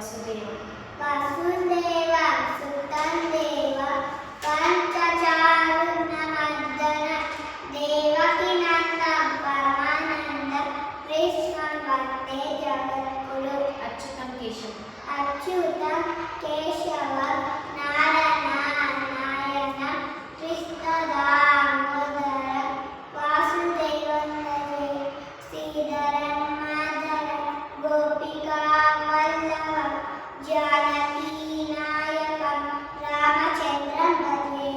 वसुदेव सुतं देव पंचचारुणमर्दन देवकीनन्दं परमानन्दं कृष्णं वन्दे जगद्गुरु अच्युतं केशवं नारायणं कृष्णदामोदरं वासुदेवं श्रीधरं माधवं गोपिकावल्लभं जानकीनायकं रामचन्द्रं भजे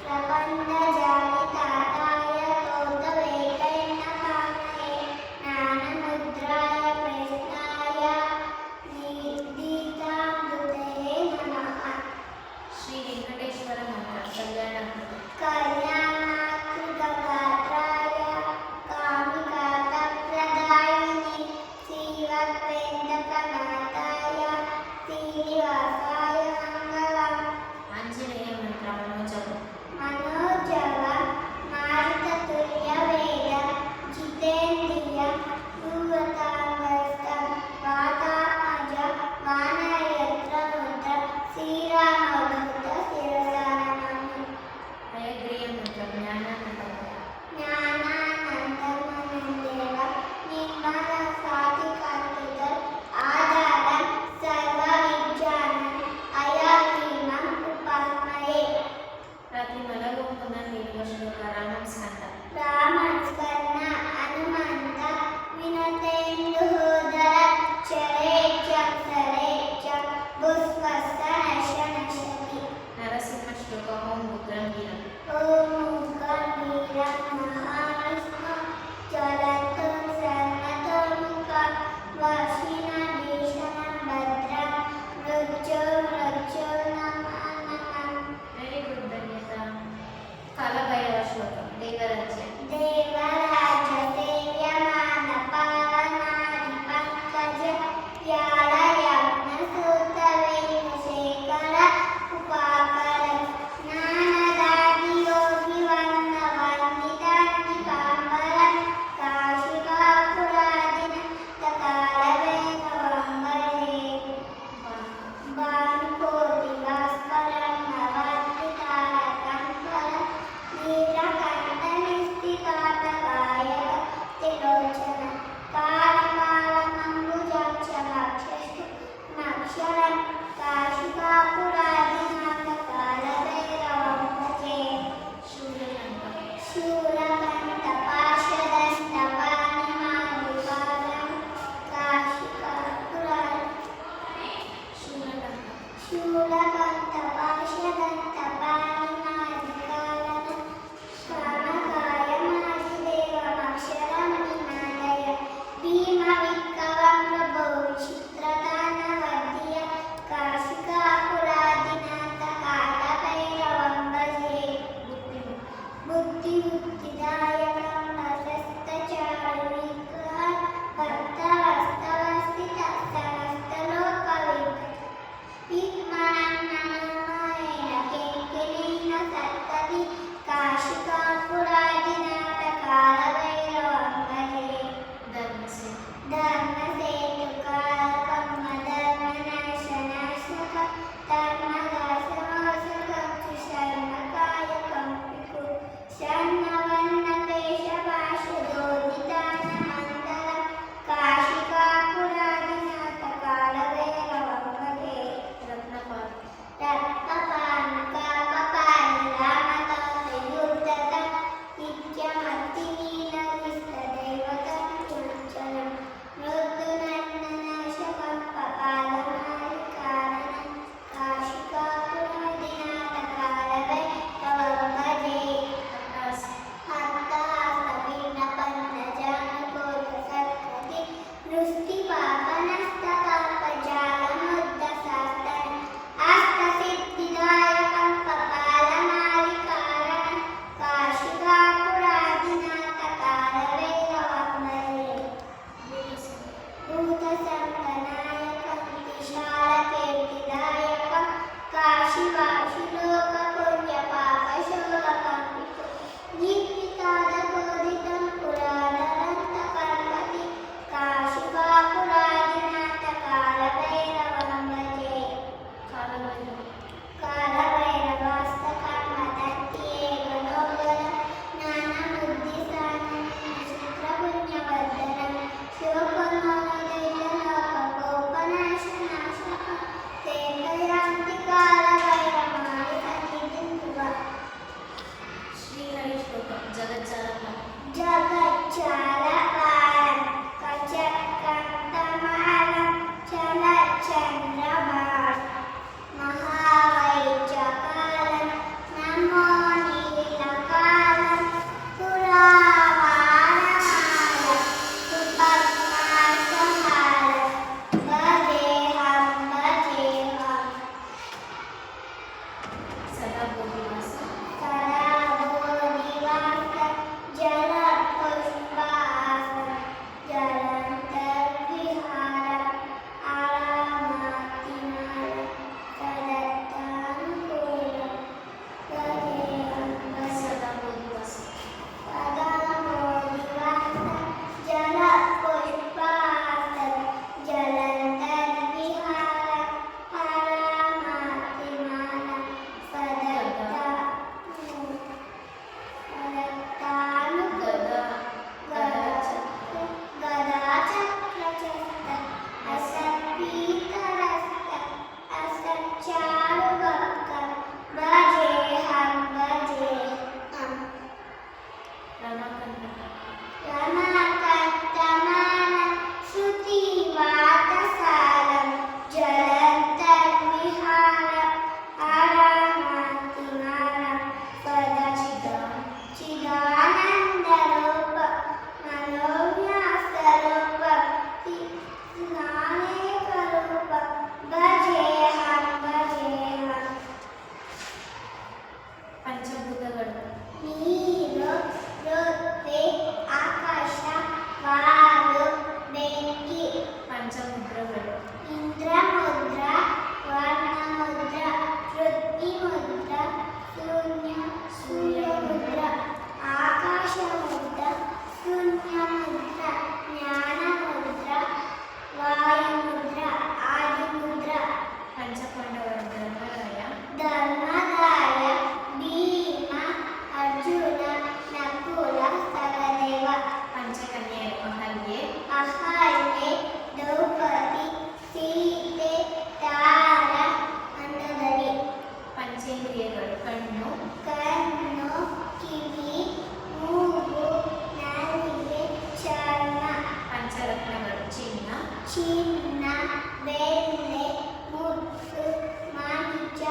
प्रपन्नजालिताय कौतवेकैर्नकामये ज्ञानमुद्राय कृष्णाय निर्दितामृतये नमः। श्री वेंकटेश्वर मंत्र कल्याणाकृतगात्राय कामिकार्थप्रदायिने श्रीवत्वेङ्कटनाथाय श्रीनिवासाय मङ्गलम्। आंजनेय मंत्र मनोजवं मारुततुल्यवेगं जितेन्द्रियं युवताङ्गस्तं वातामजं वानरयन्त्रमुद्रं श्रीरामदूतं शिरसा नमामि। हयग्रीय मंत्र ज्ञानानन्दमनन्देव निर्मलसाधिकार्तिकम् आधारं सर्वविद्यानाम् अयग्रीवम् उपास्महे। रात्रि मलगोपुना रामं स्कंद रामस्कंद हनुमंत विनतेन्दुहोदर चरेच्यं सरेच्यं पुष्पस्तनशनशति नरसिंह श्लोक ओम उग्रं वीरं ॐ उग्रं वीरं महाविष्णुं ज्वलन्तं सर्वतोमुखं वशिनभीषणं भद्रं मृत्युर्नमाम्यहम्। वेरी गुड धन्यता कालभैरव श्लोक देवराज्य देवराज सेव्यमान पावनानि पंकज यालयज्ञसूतवेणुशेखर उपाकर ज्ञानदादि योगिवन्द वन्दितानि ಪಂಚಮುದ್ರಗಳು ಇಂದ್ರ ಮುದ್ರ, ವರ್ಣ ಮುದ್ರ, ಪೃಥ್ವಿ ಮುದ್ರ, ಸೂರ್ಯ ಮುದ್ರ, ಆಕಾಶ ಮುದ್ರ, ಶೂನ್ಯ ಮುದ್ರ, ಜ್ಞಾನ ಮುದ್ರ, ವಾಯು ಮುದ್ರ, ಆದಿ ಮುದ್ರ, ಪಂಚಪಾಂಡವರ ಧರ್ಮರಾಯ ಧರ್ಮರಾಯ, ಭೀಮ, ಅರ್ಜುನ, ನಕುಲ, ಸಹದೇವ, ಪಂಚಕನ್ಯೆಯರು ಅಹಲ್ಯೆ ಅಹಲ್ಯೆ, ದ್ರೌಪದಿ, ಸೀತೆ, ತಾರ, ಮಂದೋದರಿ, ಪಂಚೇಂದ್ರಿಯಗಳು ಕಣ್ಣು ಕಣ್ಣು, ಕಿವಿ, ಮೂಗು, ನಾಲಿಗೆ, ಚರ್ಮ, ಪಂಚರತ್ನಗಳು ಚಿನ್ನ, ಬೆಳ್ಳಿ, ಮುತ್ತು, ಮಾಣಿಕ್ಯ,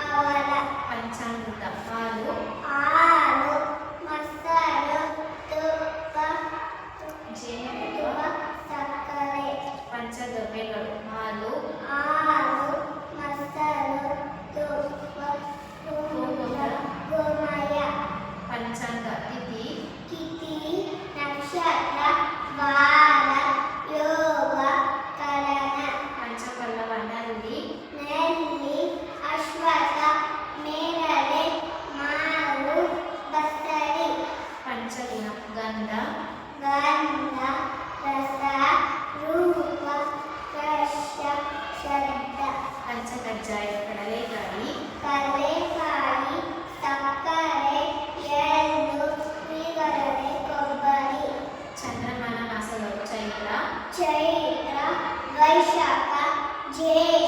ಅವಲ, ಪಂಚಾಮೃತ ಹಾಲು ಹಾಲು, ಮೊಸರು, ತುಪ್ಪ, ಜೇನುತುಪ್ಪ ಸಕ್ಕರೆ, ಪಂಚಗವ್ಯಗಳು ಹಾಲು ಹಾಲು, ಮೊಸರು, ತುಪ್ಪ, ಗೋಮಯ, ಪಂಚಾಂಗ ತಿಥಿ ತಿಥಿ, ನಕ್ಷತ್ರ, ವಾರ, ಯೋಗ, ಕರಣ, ಪಂಚಪಲ್ಲವ ನಲ್ಲಿ ನೆಲ್ಲಿ, ಅಶ್ವತ್ಥ, ನೇರಳೆ, ಮಾವು, ಬಸಳಿ, ಪಂಚಗುಣ ಗಂಧ ಗಂಧ, ರಸ, ರೂಪ, ಸ್ಪರ್ಶ, ಶಬ್ದ, ಪಂಚಕಜ್ಜಾಯ ಕಡಲೆಕಾಯಿ ಕಡಲೆಕಾಯಿ, ಸಕ್ಕರೆ, ಎಳ್ಳು, ಹುಳಿಗಡಲೆ, ಕೊಬ್ಬರಿ, ಚಂದ್ರಮಾನ ಮಾಸಗಳು ಚೈತ್ರ ಚೈತ್ರ, ವೈಶಾಖ, ಜ್ಯೇಷ್ಠ,